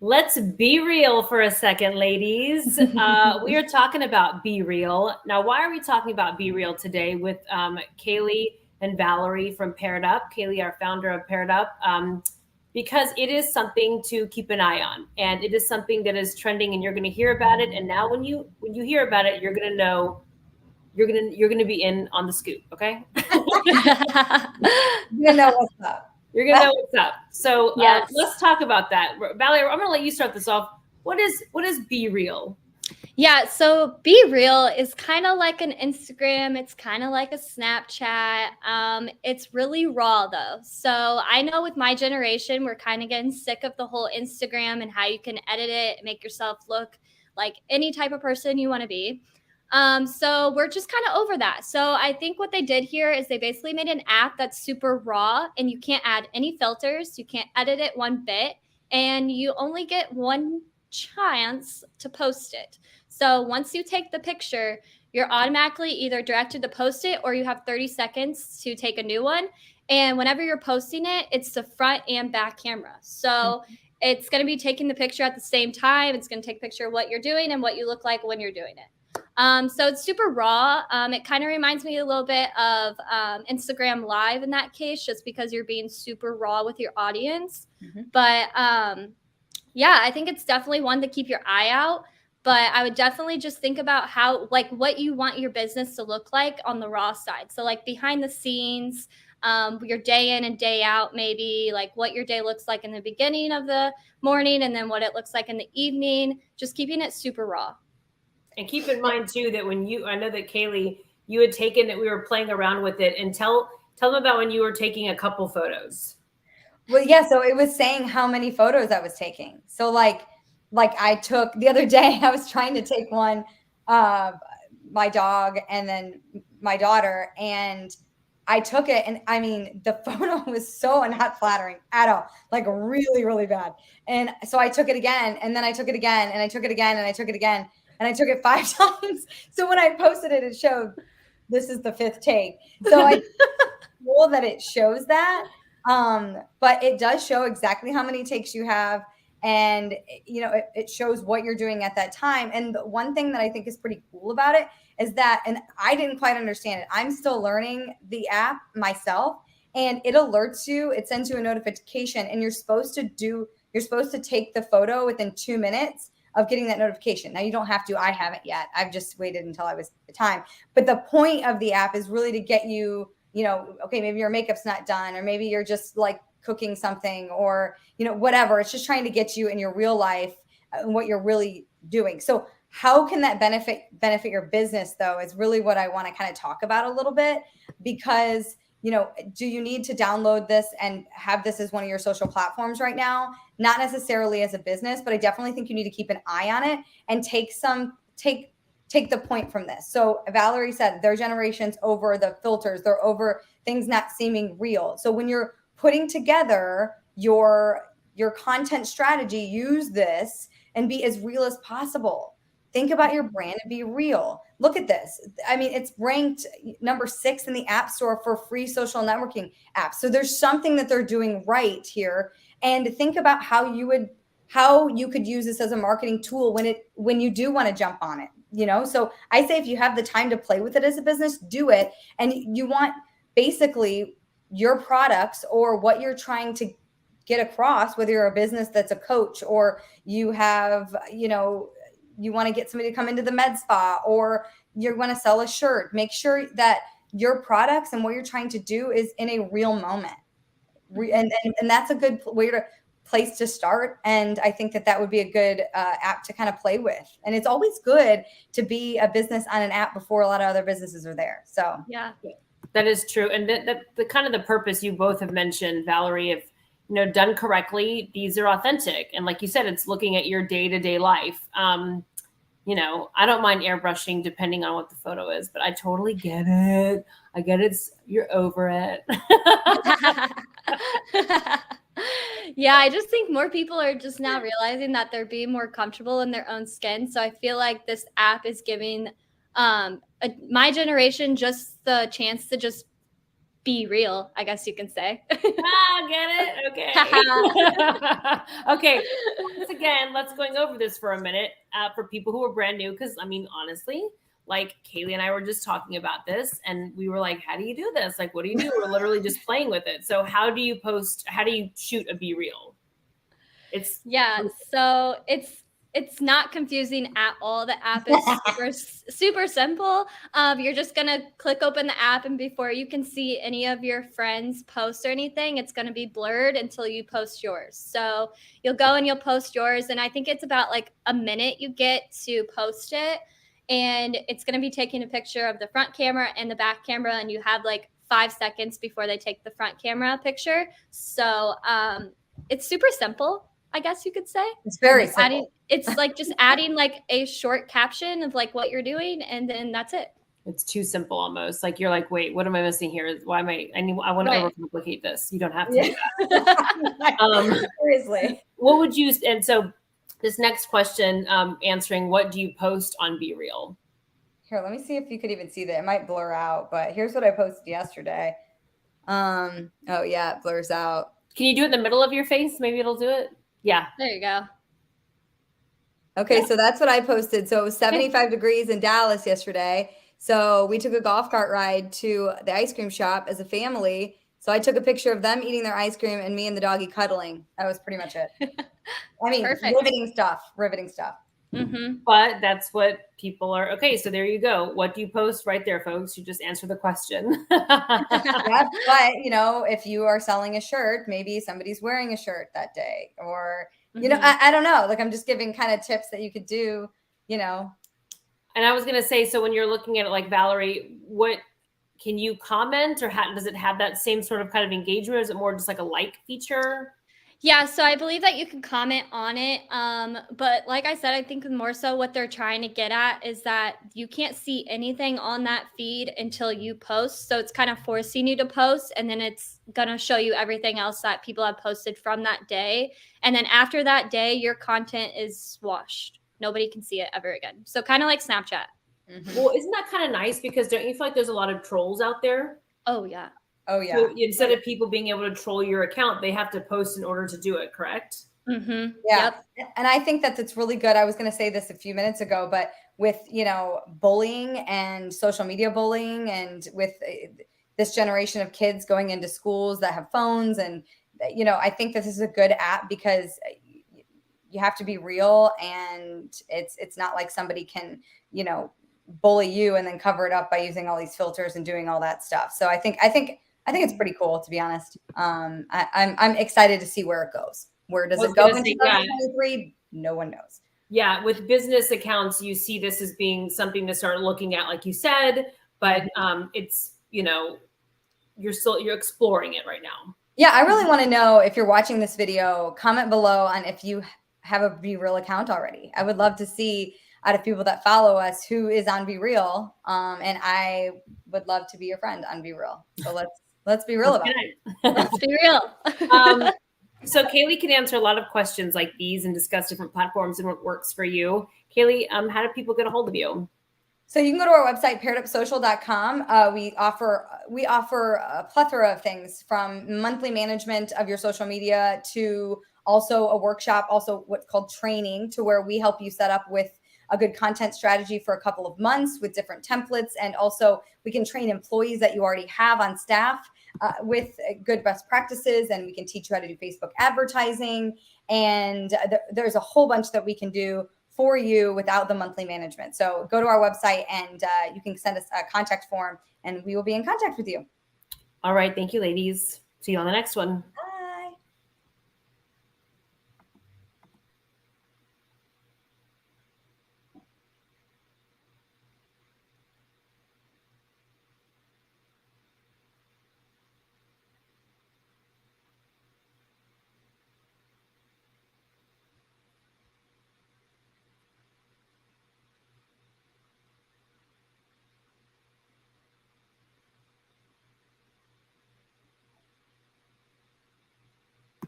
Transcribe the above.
Let's be real for a second, ladies. We are talking about BeReal. Now, why are we talking about BeReal today with Kaylee and Valerie from Paired Up? Kaylee, our founder of Paired Up, because it is something to keep an eye on, and it is something that is trending, and you're going to hear about it. And now, when you hear about it, you're going to know you're gonna be in on the scoop. Okay, You know what's up. you're gonna know what's up. So Yes. let's talk about that. Valerie, I'm gonna let you start this off. What is BeReal? Yeah, so BeReal is kind of like an Instagram. It's kind of like a Snapchat. It's really raw though. So I know with my generation, we're kind of getting sick of the whole Instagram and how you can edit it, make yourself look like any type of person you want to be. So we're just kind of over that. So I think what they did here is they basically made an app that's super raw and you can't add any filters. You can't edit it one bit and you only get one chance to post it. So once you take the picture, you're automatically either directed to post it or you have 30 seconds to take a new one. And whenever you're posting it, it's the front and back camera. So it's going to be taking the picture at the same time. It's going to take a picture of what you're doing and what you look like when you're doing it. So it's super raw. It kind of reminds me a little bit of Instagram Live in that case, just because you're being super raw with your audience. But yeah, I think it's definitely one to keep your eye out. But I would definitely just think about how, like, what you want your business to look like on the raw side. So like behind the scenes, your day in and day out, maybe like what your day looks like in the beginning of the morning and then what it looks like in the evening, just keeping it super raw. And keep in mind too that I know that Kaylee, you had taken it, we were playing around with it, and tell them about when you were taking a couple photos. Well, yeah, so it was saying how many photos I was taking. So like I took the other day, I was trying to take one of my dog and then my daughter, and I took it, and I mean, the photo was so not flattering at all, like really, really bad. And so I took it again, and then I took it again, and I took it again, and I took it again, and I took it 5 times. So when I posted it, it showed this is the 5th take. So I cool that it shows that. But it does show exactly how many takes you have. And, you know, it shows what you're doing at that time. And the one thing that I think is pretty cool about it is that, and I didn't quite understand it, I'm still learning the app myself, and it alerts you, it sends you a notification, and you're supposed to take the photo within 2 minutes of getting that notification. Now you don't have to, I haven't yet. I've just waited until I was the time. But the point of the app is really to get you, you know, okay, maybe your makeup's not done, or maybe you're just like cooking something, or, you know, whatever. It's just trying to get you in your real life and what you're really doing. So how can that benefit your business though, is really what I want to kind of talk about a little bit, because, you know, do you need to download this and have this as one of your social platforms right now? Not necessarily as a business, but I definitely think you need to keep an eye on it and take the point from this. So Valerie said their generation's over the filters, they're over things not seeming real. So when you're putting together your content strategy, use this and be as real as possible. Think about your brand and be real. Look at this. I mean, it's ranked number 6 in the App Store for free social networking apps. So there's something that they're doing right here. And think about how you could use this as a marketing tool when you do want to jump on it, you know? So I say, if you have the time to play with it as a business, do it. And you want basically your products or what you're trying to get across, whether you're a business that's a coach, or you have, you know, you want to get somebody to come into the med spa, or you want to sell a shirt, make sure that your products and what you're trying to do is in a real moment. And that's a good place to start. And I think that would be a good app to kind of play with. And it's always good to be a business on an app before a lot of other businesses are there. So yeah, that is true. And the kind of the purpose you both have mentioned, Valerie, if, you know, done correctly, these are authentic. And like you said, it's looking at your day-to-day life. You know, I don't mind airbrushing depending on what the photo is, but I totally get it. I get it. You're over it. Yeah, I just think more people are just now realizing that they're being more comfortable in their own skin. So I feel like this app is giving my generation just the chance to just BeReal, I guess you can say. Get it? Okay. Okay. Once again, let's going over this for a minute for people who are brand new. Because, I mean, honestly, like Kaylee and I were just talking about this and we were like, how do you do this? Like, what do you do? We're literally just playing with it. So how do you shoot a BeReal? So it's not confusing at all. The app is super simple. You're just gonna click open the app, and before you can see any of your friends' posts or anything, it's gonna be blurred until you post yours. So you'll go and you'll post yours, and I think it's about like a minute you get to post it, and it's gonna be taking a picture of the front camera and the back camera, and you have like 5 seconds before they take the front camera picture. So it's super simple, I guess you could say. It's very simple. It's like just adding like a short caption of like what you're doing, and then that's it. It's too simple almost. Like you're like, wait, what am I missing here? Why am I want to overcomplicate this. You don't have to do that. Seriously. What would you, and so this next question, answering what do you post on BeReal? Here, let me see if you could even see that. It might blur out, but here's what I posted yesterday. Oh yeah, it blurs out. Can you do it in the middle of your face? Maybe it'll do it. Yeah. There you go. Okay, so that's what I posted. So it was 75 degrees in Dallas yesterday. So we took a golf cart ride to the ice cream shop as a family. So I took a picture of them eating their ice cream and me and the doggy cuddling. That was pretty much it. I mean, Perfect. riveting stuff. Mm-hmm. But that's what people are. Okay, so there you go. What do you post right there, folks? You just answer the question. Yeah, but you know, if you are selling a shirt, maybe somebody's wearing a shirt that day, or you know, I don't know. Like I'm just giving kind of tips that you could do, you know. And I was gonna say, so when you're looking at it, like Valerie, what can you comment, or does it have that same sort of kind of engagement? Or is it more just like a like feature? Yeah, so I believe that you can comment on it. But like I said, I think more so what they're trying to get at is that you can't see anything on that feed until you post. So it's kind of forcing you to post, and then it's going to show you everything else that people have posted from that day. And then after that day, your content is washed. Nobody can see it ever again. So kind of like Snapchat. Mm-hmm. Well, isn't that kind of nice? Because don't you feel like there's a lot of trolls out there? Oh, yeah. Oh, yeah. So instead of people being able to troll your account, they have to post in order to do it, correct? Mm-hmm. Yeah. Yep. And I think that it's really good. I was going to say this a few minutes ago, but with, you know, bullying and social media bullying, and with this generation of kids going into schools that have phones, and, you know, I think this is a good app because you have to be real, and it's not like somebody can, you know, bully you and then cover it up by using all these filters and doing all that stuff. So I think it's pretty cool, to be honest. I'm excited to see where it goes. Where does it go in 2023? No one knows. Yeah, with business accounts, you see this as being something to start looking at, like you said, but it's, you know, you're exploring it right now. Yeah, I really want to know, if you're watching this video, comment below on if you have a BeReal account already. I would love to see, out of people that follow us, who is on BeReal, and I would love to be your friend on BeReal. So let's be real about it. Let's be real. So Kaylee can answer a lot of questions like these and discuss different platforms and what works for you. Kaylee, how do people get a hold of you? So you can go to our website, pairedupsocial.com. We offer a plethora of things, from monthly management of your social media to also a workshop, also what's called training, to where we help you set up with a good content strategy for a couple of months with different templates. And also we can train employees that you already have on staff with good best practices, and we can teach you how to do Facebook advertising. And there's a whole bunch that we can do for you without the monthly management. So go to our website, and you can send us a contact form, and we will be in contact with you. All right. Thank you, ladies. See you on the next one.